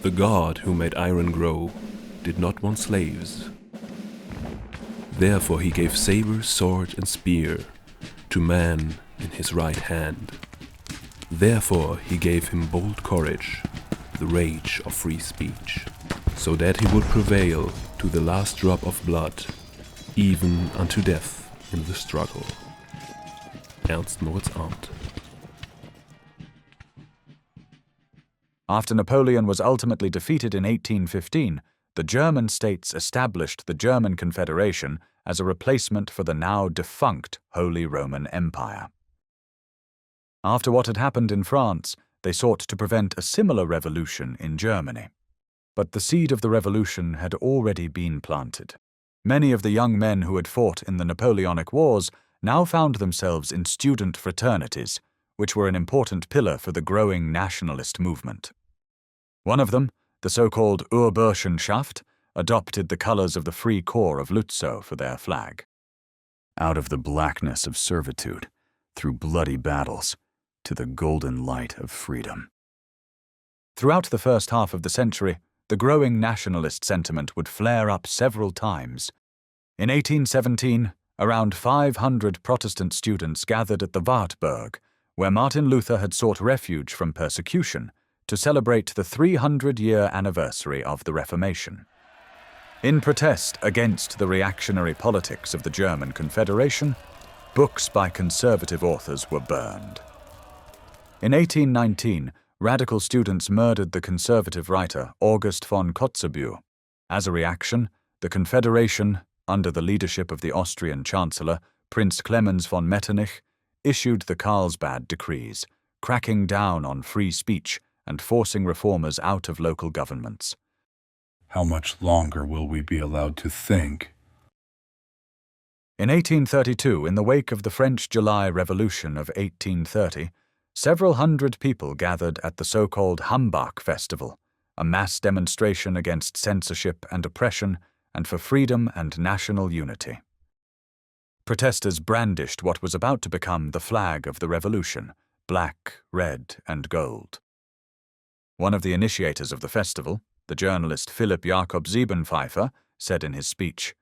The God who made iron grow did not want slaves. Therefore he gave saber, sword, and spear to man in his right hand. Therefore he gave him bold courage, the rage of free speech, so that he would prevail to the last drop of blood, even unto death in the struggle. Ernst Moritz Arndt. After Napoleon was ultimately defeated in 1815, the German states established the German Confederation as a replacement for the now defunct Holy Roman Empire. After what had happened in France, they sought to prevent a similar revolution in Germany. But the seed of the revolution had already been planted. Many of the young men who had fought in the Napoleonic Wars now found themselves in student fraternities, which were an important pillar for the growing nationalist movement. One of them, the so-called Urburschenschaft, adopted the colors of the Free Corps of Lützow for their flag. Out of the blackness of servitude, through bloody battles, to the golden light of freedom. Throughout the first half of the century, the growing nationalist sentiment would flare up several times. In 1817, around 500 Protestant students gathered at the Wartburg, where Martin Luther had sought refuge from persecution, to celebrate the 300-year anniversary of the Reformation. In protest against the reactionary politics of the German Confederation, books by conservative authors were burned. In 1819, radical students murdered the conservative writer August von Kotzebue. As a reaction, the Confederation, under the leadership of the Austrian Chancellor, Prince Clemens von Metternich, issued the Carlsbad Decrees, cracking down on free speech and forcing reformers out of local governments. How much longer will we be allowed to think? In 1832, in the wake of the French July Revolution of 1830, several hundred people gathered at the so-called Hambach Festival, a mass demonstration against censorship and oppression and for freedom and national unity. Protesters brandished what was about to become the flag of the revolution, black, red, and gold. One of the initiators of the festival, the journalist Philipp Jakob Siebenpfeifer, said in his speech,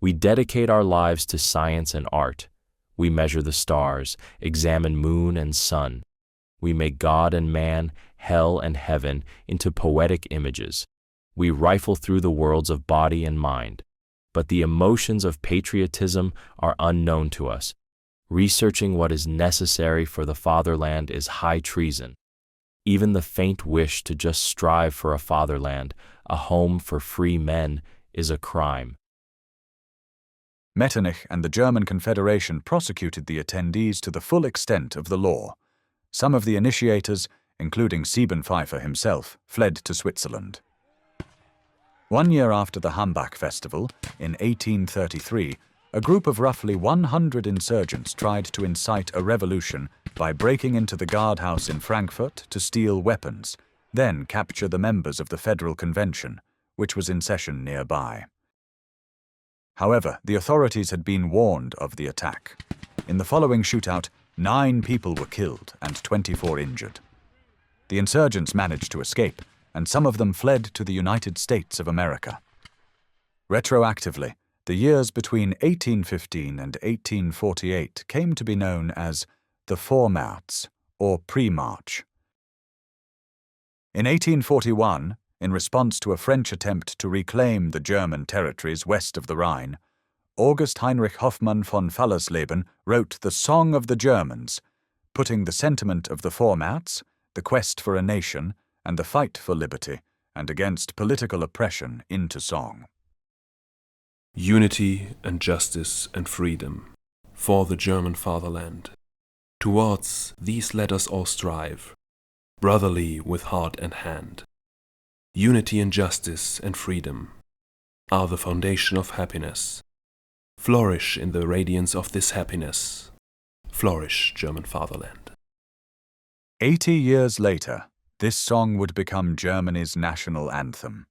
"We dedicate our lives to science and art. We measure the stars, examine moon and sun. We make God and man, hell and heaven into poetic images. We rifle through the worlds of body and mind. But the emotions of patriotism are unknown to us. Researching what is necessary for the fatherland is high treason. Even the faint wish to just strive for a fatherland, a home for free men, is a crime." Metternich and the German Confederation prosecuted the attendees to the full extent of the law. Some of the initiators, including Siebenpfeifer himself, fled to Switzerland. 1 year after the Hambach Festival, in 1833, a group of roughly 100 insurgents tried to incite a revolution by breaking into the guardhouse in Frankfurt to steal weapons, then capture the members of the Federal Convention, which was in session nearby. However, the authorities had been warned of the attack. In the following shootout, 9 people were killed and 24 injured. The insurgents managed to escape, and some of them fled to the United States of America. Retroactively, the years between 1815 and 1848 came to be known as the Vormärz, or pre-March. In 1841, in response to a French attempt to reclaim the German territories west of the Rhine, August Heinrich Hoffmann von Fallersleben wrote the Song of the Germans, putting the sentiment of the Vormärz, the quest for a nation, and the fight for liberty and against political oppression into song. Unity and justice and freedom for the German fatherland. Towards these let us all strive, brotherly with heart and hand. Unity and justice and freedom are the foundation of happiness. Flourish in the radiance of this happiness. Flourish, German fatherland. 80 years later, this song would become Germany's national anthem.